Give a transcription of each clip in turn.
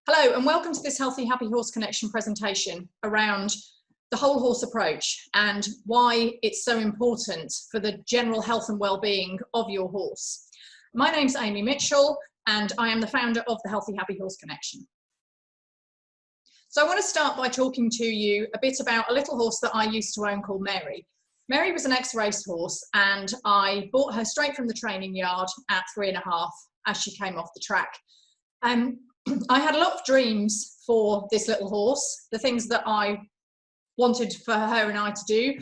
Hello and welcome to this Healthy Happy Horse Connection presentation around the whole horse approach and why it's so important for the general health and well-being of your horse. My name's Amy Mitchell and I am the founder of the Healthy Happy Horse Connection. So I want to start by talking to you a bit about a little horse that I used to own called Mary. Mary was an ex-race horse and I bought her straight from the training yard at 3.5 as she came off the track. I had a lot of dreams for this little horse, the things that I wanted for her and I to do.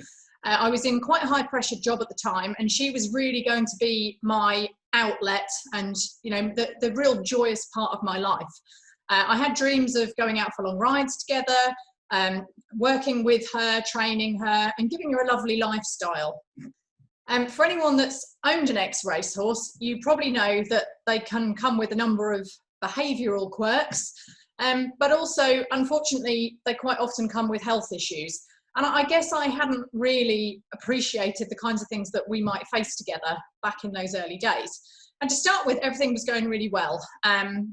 I was in quite a high pressure job at the time and she was really going to be my outlet and the real joyous part of my life. I had dreams of going out for long rides together, working with her, training her and giving her a lovely lifestyle. For anyone that's owned an ex-race horse, you probably know that they can come with a number of behavioural quirks, but also unfortunately they quite often come with health issues, and I guess I hadn't really appreciated the kinds of things that we might face together back in those early days. And to start with, everything was going really well, and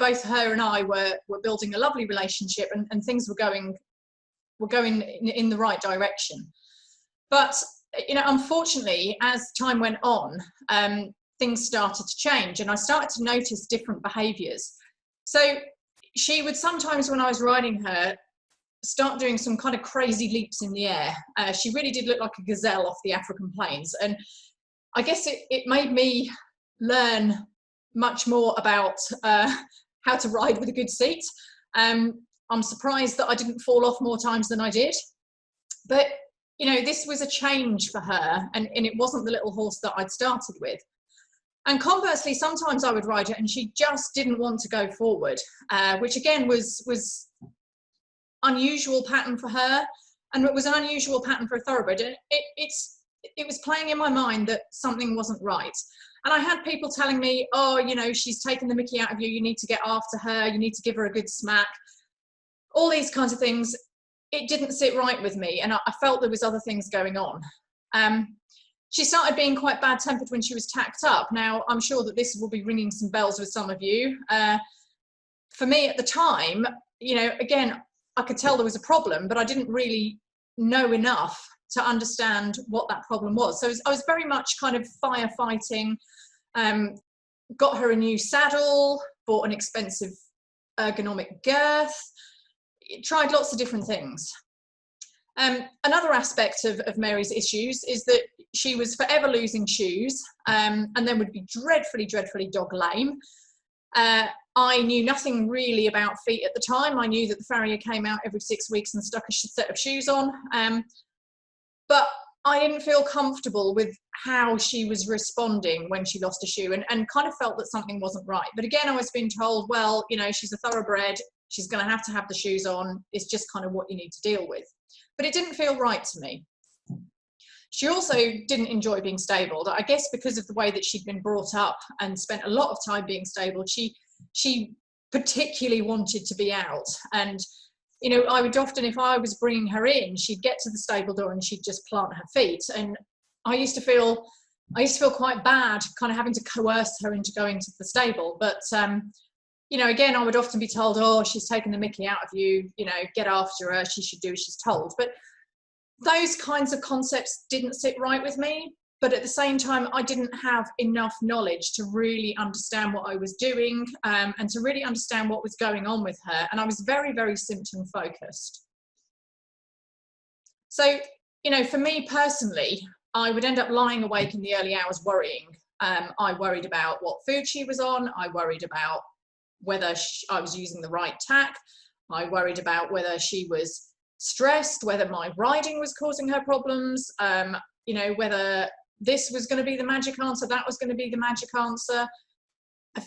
both her and I were building a lovely relationship and things were going in the right direction. But unfortunately, as time went on, things started to change and I started to notice different behaviours. So she would sometimes, when I was riding her, start doing some kind of crazy leaps in the air. She really did look like a gazelle off the African plains, and I guess it made me learn much more about how to ride with a good seat. I'm surprised that I didn't fall off more times than I did, but this was a change for her and it wasn't the little horse that I'd started with. And conversely, sometimes I would ride her and she just didn't want to go forward, which again was unusual pattern for her, and it was an unusual pattern for a thoroughbred. And it was playing in my mind that something wasn't right. And I had people telling me, oh, she's taken the mickey out of you, you need to get after her, you need to give her a good smack, all these kinds of things. It didn't sit right with me, and I felt there was other things going on. She started being quite bad-tempered when she was tacked up. Now, I'm sure that this will be ringing some bells with some of you. For me at the time, again, I could tell there was a problem, but I didn't really know enough to understand what that problem was. So I was very much kind of firefighting, got her a new saddle, bought an expensive ergonomic girth, tried lots of different things. Another aspect of Mary's issues is that she was forever losing shoes and then would be dreadfully dog lame. I knew nothing really about feet at the time. I knew that the farrier came out every 6 weeks and stuck a set of shoes on, but I didn't feel comfortable with how she was responding when she lost a shoe and kind of felt that something wasn't right. But again, I was being told, well, she's a thoroughbred, she's going to have the shoes on, it's just kind of what you need to deal with. But it didn't feel right to me. She also didn't enjoy being stabled. I guess because of the way that she'd been brought up and spent a lot of time being stabled, she particularly wanted to be out. And, I would often, if I was bringing her in, she'd get to the stable door and she'd just plant her feet. And I used to feel quite bad kind of having to coerce her into going to the stable. But, again, I would often be told, oh, she's taken the mickey out of you, get after her, she should do as she's told. But those kinds of concepts didn't sit right with me. But at the same time, I didn't have enough knowledge to really understand what I was doing and to really understand what was going on with her. And I was very, very symptom focused. So, for me personally, I would end up lying awake in the early hours worrying. I worried about what food she was on. I worried about whether I was using the right tack. I worried about whether she was stressed, whether my riding was causing her problems, whether this was going to be the magic answer, that was going to be the magic answer.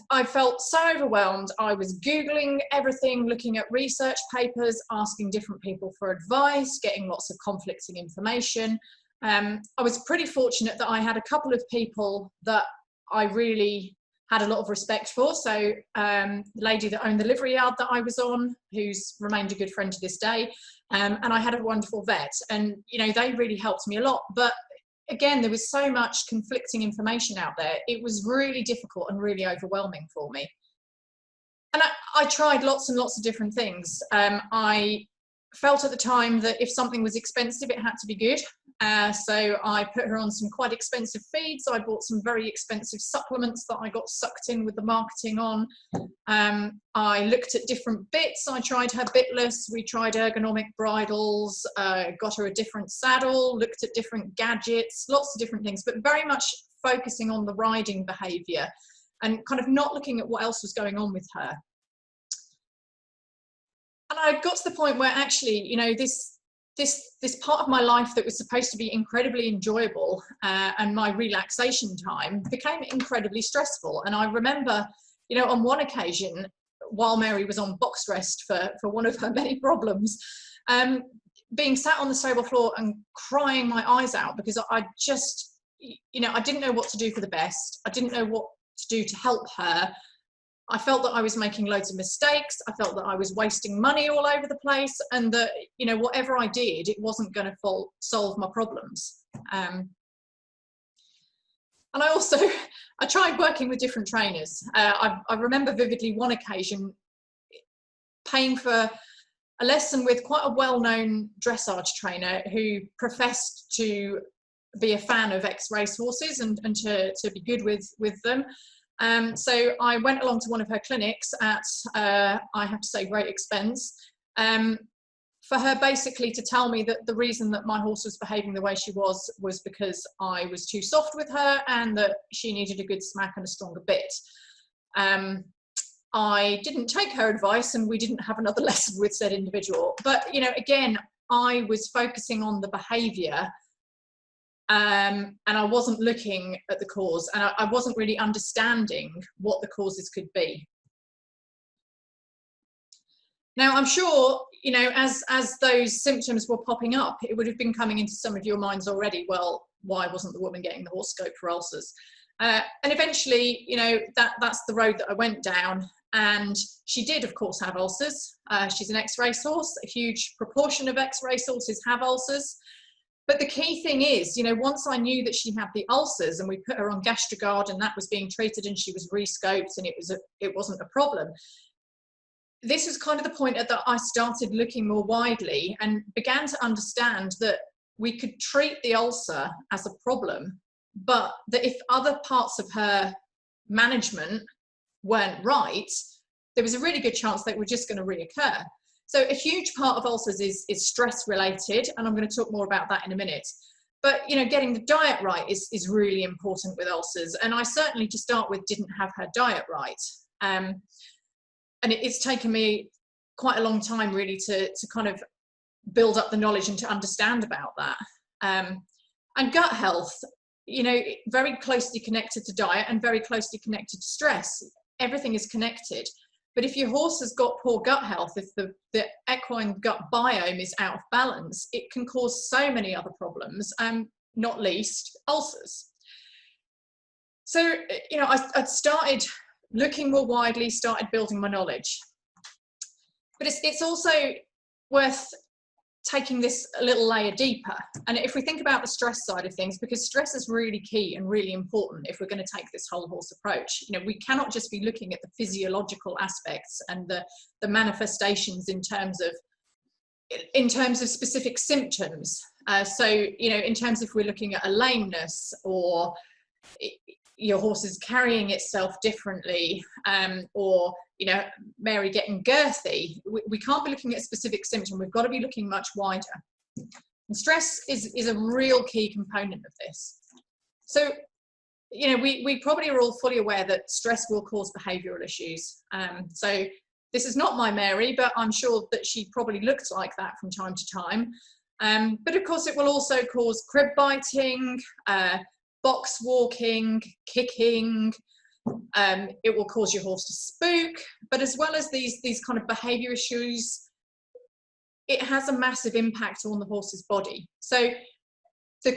I felt so overwhelmed. I was Googling everything, looking at research papers, asking different people for advice, getting lots of conflicting information. I was pretty fortunate that I had a couple of people that I really had a lot of respect for. So the lady that owned the livery yard that I was on, who's remained a good friend to this day, and I had a wonderful vet, and they really helped me a lot. But again, there was so much conflicting information out there. It was really difficult and really overwhelming for me. And I tried lots and lots of different things. I felt at the time that if something was expensive, it had to be good. So I put her on some quite expensive feeds. I bought some very expensive supplements that I got sucked in with the marketing on. I looked at different bits. I tried her bitless. We tried ergonomic bridles, got her a different saddle, looked at different gadgets, lots of different things, but very much focusing on the riding behavior and kind of not looking at what else was going on with her. And I got to the point where actually, you know, this part of my life that was supposed to be incredibly enjoyable and my relaxation time became incredibly stressful. And I remember, you know, on one occasion, while Mary was on box rest for one of her many problems, being sat on the stable floor and crying my eyes out because I just, you know, I didn't know what to do for the best. I didn't know what to do to help her. I felt that I was making loads of mistakes. I felt that I was wasting money all over the place, and that, you know, whatever I did, it wasn't going to solve my problems. And I also, I tried working with different trainers. I remember vividly one occasion paying for a lesson with quite a well-known dressage trainer who professed to be a fan of ex-racehorses and to be good with them. So I went along to one of her clinics at, I have to say, great expense, for her basically to tell me that the reason that my horse was behaving the way she was because I was too soft with her and that she needed a good smack and a stronger bit. I didn't take her advice and we didn't have another lesson with said individual. But, you know, again, I was focusing on the behaviour. And I wasn't looking at the cause, and I wasn't really understanding what the causes could be. Now, I'm sure, you know, as those symptoms were popping up, it would have been coming into some of your minds already. Well, why wasn't the woman getting the horse scoped for ulcers? And eventually, you know, that's the road that I went down. And she did, of course, have ulcers. She's an ex-racehorse. A huge proportion of ex-racehorses have ulcers. But the key thing is, you know, once I knew that she had the ulcers and we put her on Gastrogard and that was being treated and she was re-scoped and it wasn't a problem, this was kind of the point at that I started looking more widely and began to understand that we could treat the ulcer as a problem, but that if other parts of her management weren't right, there was a really good chance they were just going to reoccur. So a huge part of ulcers is stress related, and I'm going to talk more about that in a minute. But, you know, getting the diet right is really important with ulcers. And I certainly, to start with, didn't have her diet right. And it's taken me quite a long time really to kind of build up the knowledge and to understand about that. And gut health, you know, very closely connected to diet and very closely connected to stress. Everything is connected. But if your horse has got poor gut health, if the equine gut biome is out of balance, it can cause so many other problems, not least ulcers. So, you know, I started looking more widely, started building my knowledge. But it's also worth taking this a little layer deeper. And if we think about the stress side of things, because stress is really key and really important if we're going to take this whole horse approach. You know, we cannot just be looking at the physiological aspects and the manifestations in terms of specific symptoms. So, you know, in terms of if we're looking at a lameness or your horse is carrying itself differently, or, you know, Mary getting girthy, we can't be looking at a specific symptom. We've got to be looking much wider. And stress is a real key component of this. So, you know, we probably are all fully aware that stress will cause behavioural issues. So this is not my Mary, but I'm sure that she probably looked like that from time to time. But of course, it will also cause crib biting, box walking, kicking. It will cause your horse to spook, but as well as these kind of behavior issues, it has a massive impact on the horse's body. So the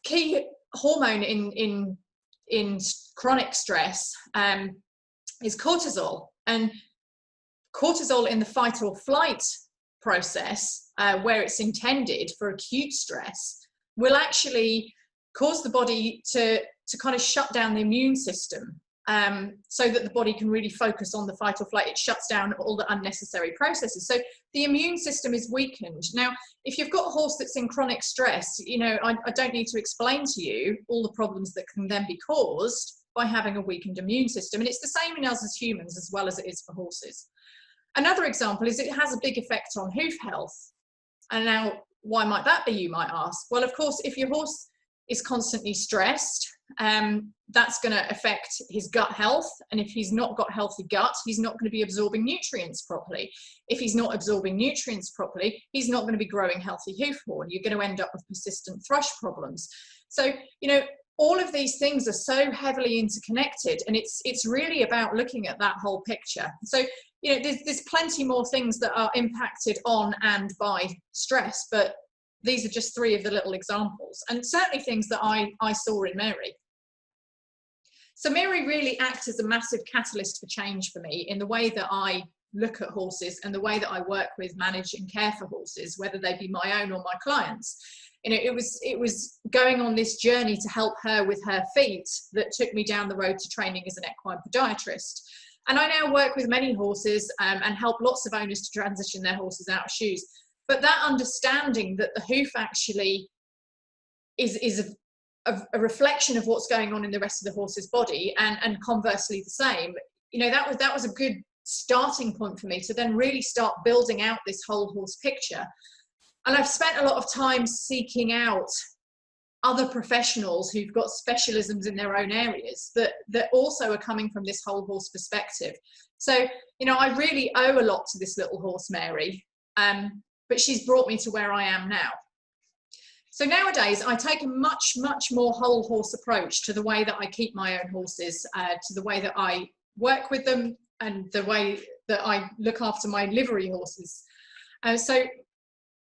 key hormone in chronic stress is cortisol, and cortisol in the fight or flight process, where it's intended for acute stress, will actually cause the body to kind of shut down the immune system. so that the body can really focus on the fight or flight. It shuts down all the unnecessary processes. So the immune system is weakened. Now, if you've got a horse that's in chronic stress, you know, I don't need to explain to you all the problems that can then be caused by having a weakened immune system. And it's the same in us as humans as well as it is for horses. Another example is it has a big effect on hoof health. And now, why might that be, you might ask? Well, of course, if your horse is constantly stressed, that's going to affect his gut health. And if he's not got healthy gut, he's not going to be absorbing nutrients properly. If he's not absorbing nutrients properly, he's not going to be growing healthy hoof horn. You're going to end up with persistent thrush problems. So, you know, all of these things are so heavily interconnected, and it's really about looking at that whole picture. So, you know, there's plenty more things that are impacted on and by stress, but these are just three of the little examples, and certainly things that I saw in Mary. So Mary really acts as a massive catalyst for change for me in the way that I look at horses and the way that I work with, manage and care for horses, whether they be my own or my clients. You know, it was going on this journey to help her with her feet that took me down the road to training as an equine podiatrist. And I now work with many horses and help lots of owners to transition their horses out of shoes. But that understanding that the hoof actually is a reflection of what's going on in the rest of the horse's body, and conversely the same, you know, that was a good starting point for me to then really start building out this whole horse picture. And I've spent a lot of time seeking out other professionals who've got specialisms in their own areas that also are coming from this whole horse perspective. So, you know, I really owe a lot to this little horse, Mary, but she's brought me to where I am now. So nowadays, I take a much, much more whole horse approach to the way that I keep my own horses, to the way that I work with them, and the way that I look after my livery horses. So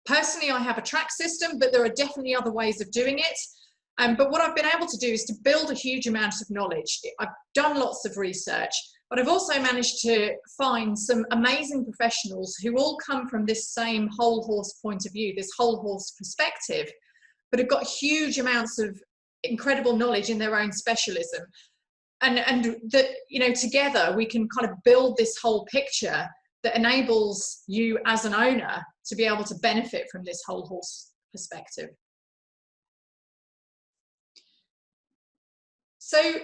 personally, I have a track system, but there are definitely other ways of doing it. But what I've been able to do is to build a huge amount of knowledge. I've done lots of research, but I've also managed to find some amazing professionals who all come from this same whole horse point of view, this whole horse perspective, but have got huge amounts of incredible knowledge in their own specialism. And that, you know, together we can kind of build this whole picture that enables you as an owner to be able to benefit from this whole horse perspective. So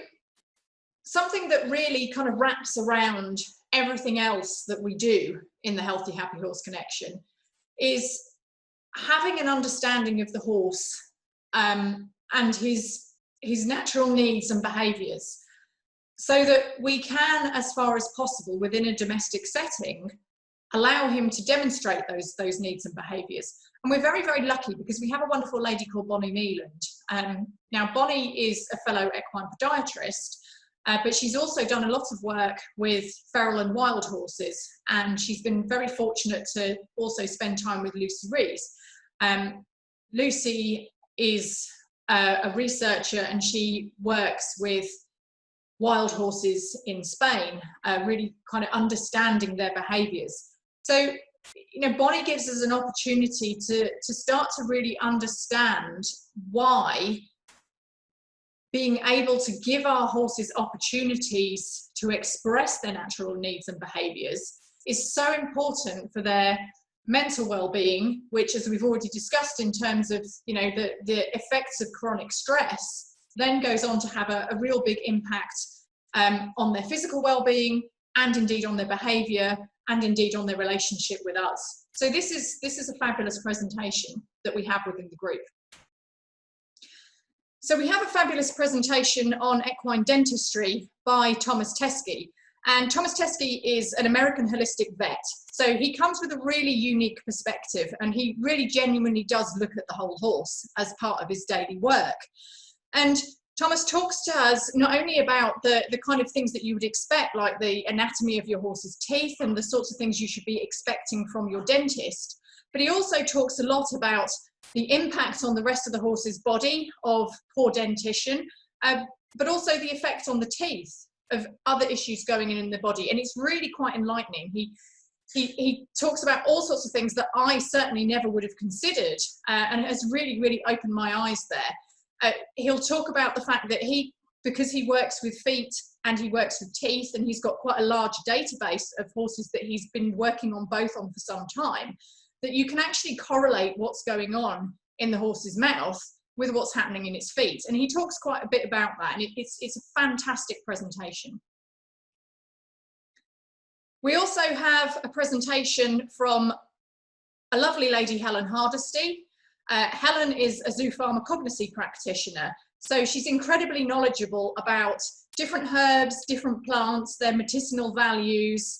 something that really kind of wraps around everything else that we do in the Healthy Happy Horse Connection is having an understanding of the horse and his natural needs and behaviours, so that we can, as far as possible within a domestic setting, allow him to demonstrate those needs and behaviours. And we're very, very lucky because we have a wonderful lady called Bonnie Mealand. Now, Bonnie is a fellow equine podiatrist, but she's also done a lot of work with feral and wild horses, and she's been very fortunate to also spend time with Lucy Rees. Lucy is a researcher, and she works with wild horses in Spain, really kind of understanding their behaviours. So, you know, Bonnie gives us an opportunity to start to really understand why being able to give our horses opportunities to express their natural needs and behaviours is so important for their mental well-being, which, as we've already discussed in terms of, you know, the effects of chronic stress, then goes on to have a real big impact on their physical well-being, and indeed on their behaviour, and indeed on their relationship with us. So this is a fabulous presentation that we have within the group. So we have a fabulous presentation on equine dentistry by Thomas Teskey. And Thomas Teskey is an American holistic vet. So he comes with a really unique perspective, and he really genuinely does look at the whole horse as part of his daily work. And Thomas talks to us not only about the kind of things that you would expect, like the anatomy of your horse's teeth and the sorts of things you should be expecting from your dentist, but he also talks a lot about the impact on the rest of the horse's body of poor dentition, but also the effect on the teeth of other issues going in the body. And it's really quite enlightening. He talks about all sorts of things that I certainly never would have considered, and has really, really opened my eyes there. He'll talk about the fact that he because he works with feet and he works with teeth, and he's got quite a large database of horses that he's been working on both on for some time, that you can actually correlate what's going on in the horse's mouth with what's happening in its feet. And he talks quite a bit about that, and it's a fantastic presentation. We also have a presentation from a lovely lady, Helen Hardesty. Helen is a zoopharmacognosy practitioner, so she's incredibly knowledgeable about different herbs, different plants, their medicinal values.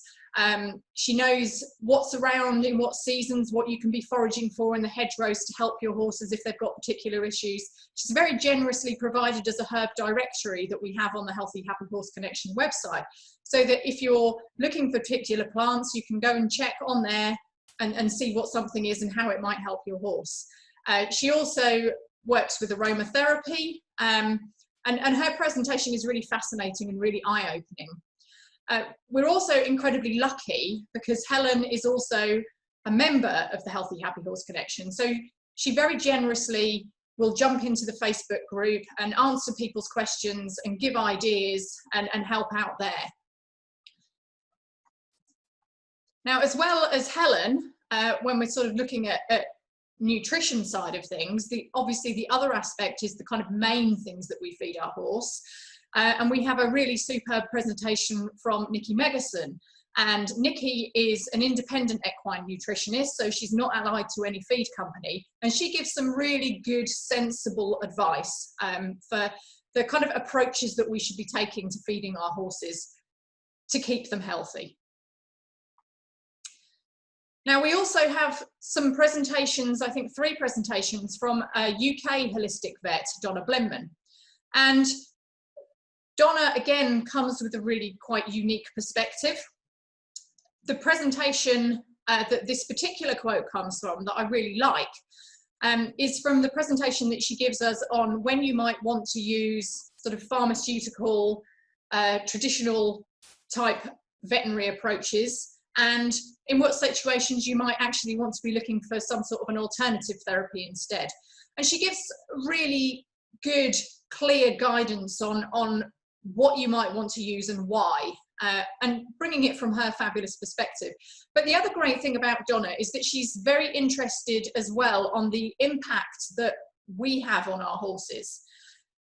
She knows what's around in what seasons, what you can be foraging for in the hedgerows to help your horses if they've got particular issues. She's very generously provided us a herb directory that we have on the Healthy Happy Horse Connection website, so that if you're looking for particular plants, you can go and check on there and see what something is and how it might help your horse. She also works with aromatherapy, and her presentation is really fascinating and really eye-opening. We're also incredibly lucky because Helen is also a member of the Healthy Happy Horse Connection. So she very generously will jump into the Facebook group and answer people's questions and give ideas and help out there. Now, as well as Helen, when we're sort of looking at nutrition side of things, obviously the other aspect is the kind of main things that we feed our horse. And we have a really superb presentation from Nikki Megerson. And Nikki is an independent equine nutritionist, so she's not allied to any feed company. And she gives some really good, sensible advice for the kind of approaches that we should be taking to feeding our horses to keep them healthy. Now, we also have some presentations, I think 3 presentations from a UK holistic vet, Donna Blenman. And Donna, again, comes with a really quite unique perspective. The presentation that this particular quote comes from, that I really like, is from the presentation that she gives us on when you might want to use sort of pharmaceutical, traditional type veterinary approaches, and in what situations you might actually want to be looking for some sort of an alternative therapy instead. And she gives really good, clear guidance on what you might want to use and why, and bringing it from her fabulous perspective. But the other great thing about Donna is that she's very interested as well on the impact that we have on our horses.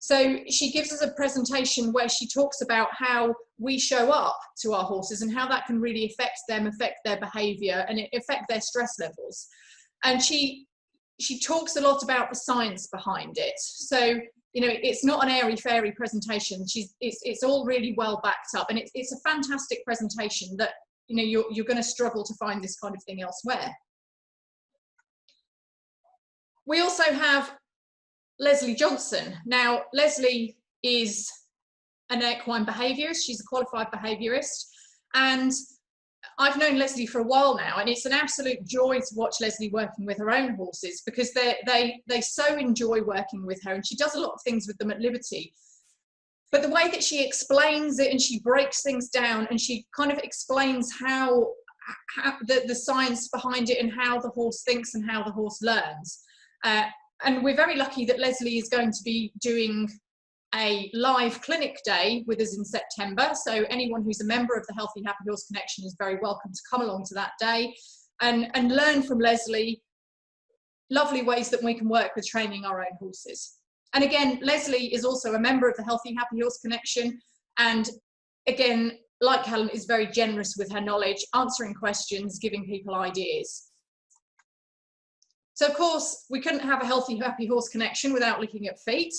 So she gives us a presentation where she talks about how we show up to our horses and how that can really affect them, affect their behaviour, and affect their stress levels. And she talks a lot about the science behind it. So, you know, it's not an airy-fairy presentation. It's all really well backed up, and it's a fantastic presentation that, you know, you're going to struggle to find this kind of thing elsewhere. We also have Leslie Johnson. Now, Leslie is an equine behaviourist. She's a qualified behaviourist, and I've known Leslie for a while now, and it's an absolute joy to watch Leslie working with her own horses, because they so enjoy working with her, and she does a lot of things with them at Liberty. But the way that she explains it, and she breaks things down, and she kind of explains how the science behind it and how the horse thinks and how the horse learns. And we're very lucky that Leslie is going to be doing a live clinic day with us in September. So anyone who's a member of the Healthy Happy Horse Connection is very welcome to come along to that day and learn from Leslie lovely ways that we can work with training our own horses. And again, Leslie is also a member of the Healthy Happy Horse Connection. And again, like Helen, is very generous with her knowledge, answering questions, giving people ideas. So of course, we couldn't have a Healthy Happy Horse Connection without looking at feet.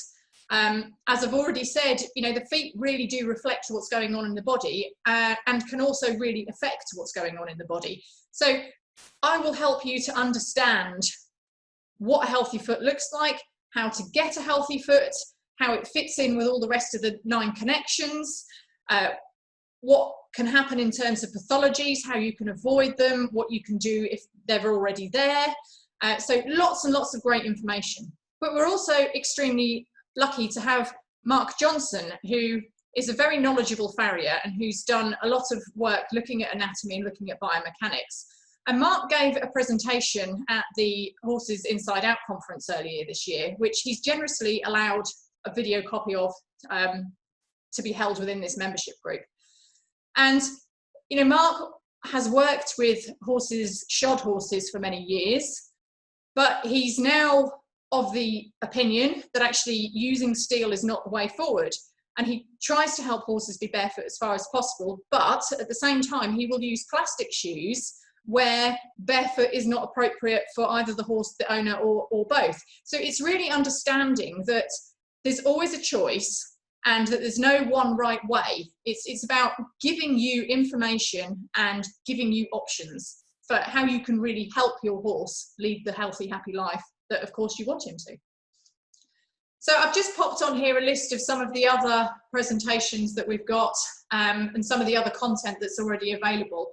As I've already said, you know, the feet really do reflect what's going on in the body, and can also really affect what's going on in the body. So I will help you to understand what a healthy foot looks like, how to get a healthy foot, how it fits in with all the rest of the 9 connections, what can happen in terms of pathologies, how you can avoid them, what you can do if they're already there. So lots and lots of great information. But we're also extremely lucky to have Mark Johnson, who is a very knowledgeable farrier and who's done a lot of work looking at anatomy and looking at biomechanics. And Mark gave a presentation at the Horses Inside Out conference earlier this year, which he's generously allowed a video copy of to be held within this membership group. And, you know, Mark has worked with horses, shod horses, for many years, but he's now of the opinion that actually using steel is not the way forward. And he tries to help horses be barefoot as far as possible, but at the same time, he will use plastic shoes where barefoot is not appropriate for either the horse, the owner, or both. So it's really understanding that there's always a choice and that there's no one right way. It's about giving you information and giving you options for how you can really help your horse lead the healthy, happy life that, of course, you want him to. So I've just popped on here a list of some of the other presentations that we've got and some of the other content that's already available.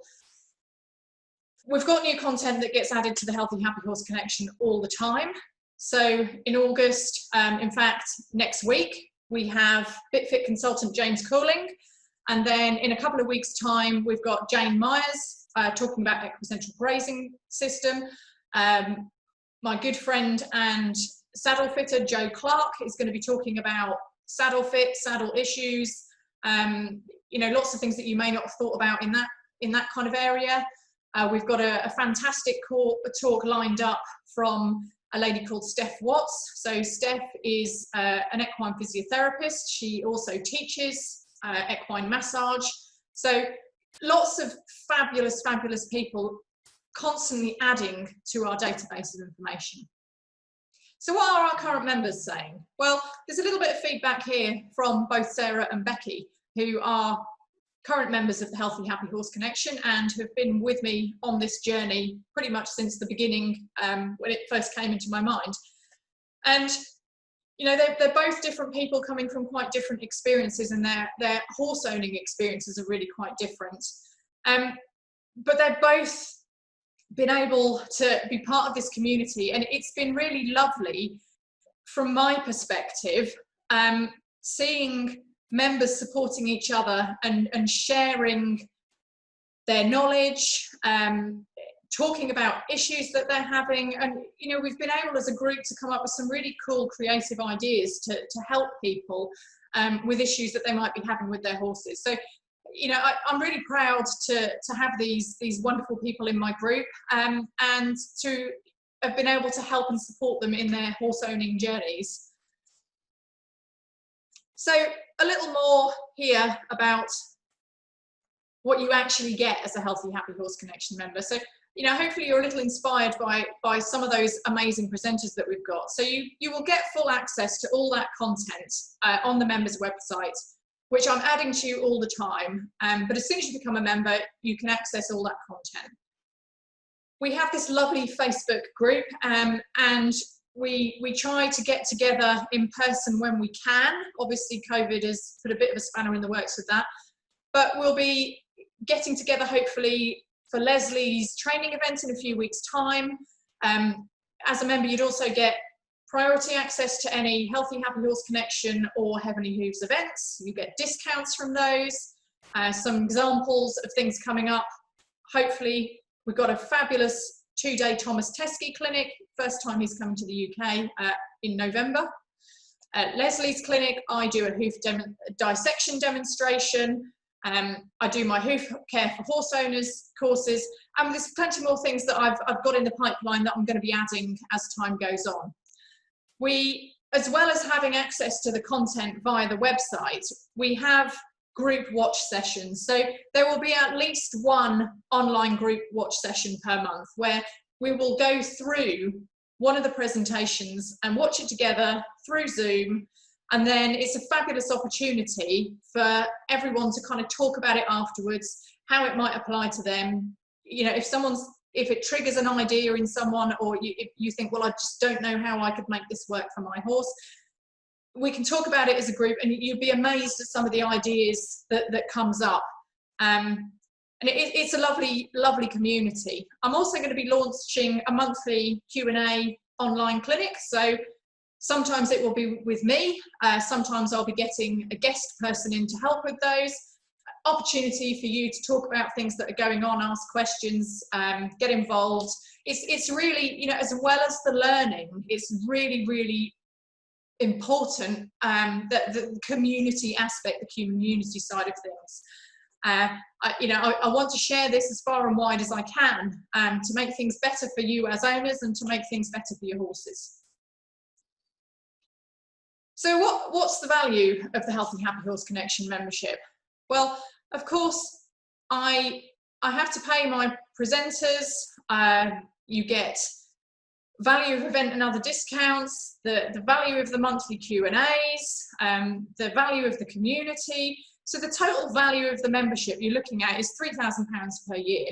We've got new content that gets added to the Healthy Happy Horse Connection all the time. So in August, in fact, next week, we have BitFit consultant James Cooling. And then in a couple of weeks' time, we've got Jane Myers talking about equicentral grazing system. My good friend and saddle fitter, Joe Clark, is going to be talking about saddle fit, saddle issues, you know, lots of things that you may not have thought about in that kind of area. We've got a fantastic talk lined up from a lady called Steph Watts. So Steph is an equine physiotherapist. She also teaches equine massage. So lots of fabulous, fabulous people constantly adding to our database of information. So what are our current members saying? Well, there's a little bit of feedback here from both Sarah and Becky, who are current members of the Healthy Happy Horse Connection and have been with me on this journey pretty much since the beginning, when it first came into my mind. And, you know, they're both different people coming from quite different experiences, and their horse owning experiences are really quite different. But they've both been able to be part of this community, and it's been really lovely from my perspective, seeing members supporting each other and sharing their knowledge, talking about issues that they're having. And, you know, we've been able as a group to come up with some really cool creative ideas to help people with issues that they might be having with their horses. So, you know, I'm really proud to have these wonderful people in my group, and to have been able to help and support them in their horse owning journeys. So a little more here about what you actually get as a Healthy Happy Horse Connection member. So, you know, hopefully you're a little inspired by some of those amazing presenters that we've got. So you will get full access to all that content on the members website, which I'm adding to you all the time. But as soon as you become a member, you can access all that content. We have this lovely Facebook group, and we try to get together in person when we can. Obviously, COVID has put a bit of a spanner in the works with that. But we'll be getting together, hopefully, for Leslie's training event in a few weeks' time. As a member, you'd also get priority access to any Healthy Happy Horse Connection or Heavenly Hooves events. You get discounts from those, some examples of things coming up. Hopefully, we've got a fabulous 2-day Thomas Teskey clinic, first time he's coming to the UK in November. At Leslie's clinic, I do a hoof dissection demonstration. I do my hoof care for horse owners courses, and there's plenty more things that I've got in the pipeline that I'm going to be adding as time goes on. We, as well as having access to the content via the website, we have group watch sessions. So there will be at least one online group watch session per month where we will go through one of the presentations and watch it together through Zoom. And then it's a fabulous opportunity for everyone to kind of talk about it afterwards, how it might apply to them. You know, if it triggers an idea in someone, or if you think, well, I just don't know how I could make this work for my horse, we can talk about it as a group, and you'd be amazed at some of the ideas that comes up. And it's a lovely, lovely community. I'm also going to be launching a monthly Q&A online clinic. So sometimes it will be with me. Sometimes I'll be getting a guest person in to help with those. Opportunity for you to talk about things that are going on, ask questions, get involved. It's really, you know, as well as the learning, it's really, really important, the community aspect, the community side of things. I want to share this as far and wide as I can to make things better for you as owners and to make things better for your horses. So what's the value of the Healthy Happy Horse Connection membership? Well, of course, I have to pay my presenters. You get value of event and other discounts, the value of the monthly Q&As, the value of the community. So the total value of the membership you're looking at is £3,000 per year.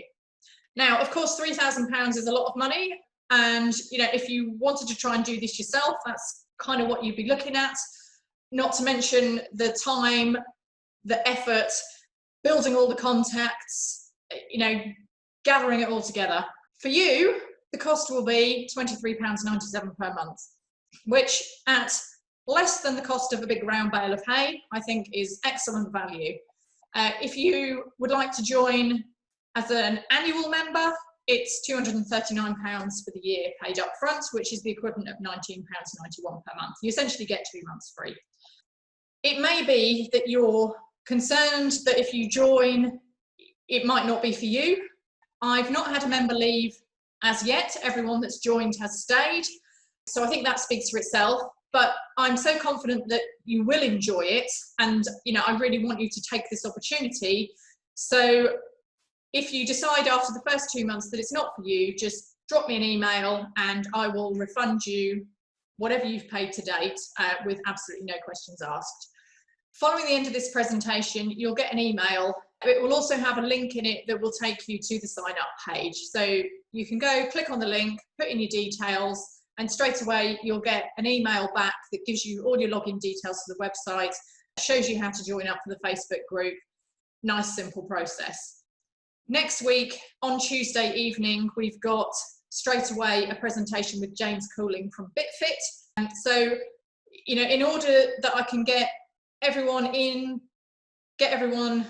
Now, of course, £3,000 is a lot of money. And, if you wanted to try and do this yourself, that's kind of what you'd be looking at. Not to mention the time, the effort, building all the contacts, gathering it all together. For you, the cost will be £23.97 per month, which at less than the cost of a big round bale of hay, I think is excellent value. If you would like to join as an annual member, it's £239 for the year paid up front, which is the equivalent of £19.91 per month. You essentially get 2 months free. It may be that you're concerned that if you join, it might not be for you. I've not had a member leave as yet. Everyone that's joined has stayed. So I think that speaks for itself. But I'm so confident that you will enjoy it. And, I really want you to take this opportunity. So if you decide after the first 2 months that it's not for you, just drop me an email and I will refund you whatever you've paid to date with absolutely no questions asked. Following the end of this presentation, you'll get an email. It will also have a link in it that will take you to the sign up page. So you can go click on the link, put in your details, and straight away you'll get an email back that gives you all your login details to the website, shows you how to join up for the Facebook group. Nice, simple process. Next week, on Tuesday evening, we've got straight away a presentation with James Cooling from BitFit. And so, in order that I can get everyone in, get everyone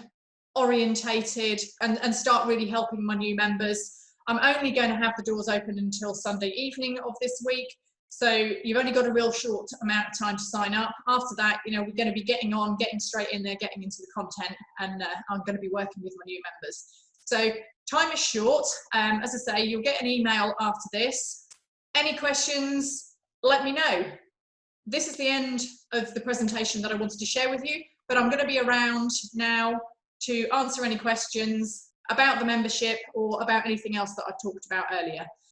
orientated and start really helping my new members, I'm only going to have the doors open until Sunday evening of this week. So you've only got a real short amount of time to sign up. After that, we're going to be getting straight in there, getting into the content, and I'm going to be working with my new members. So time is short. As I say, you'll get an email after this. Any questions, let me know. This is the end of the presentation that I wanted to share with you, but I'm going to be around now to answer any questions about the membership or about anything else that I've talked about earlier.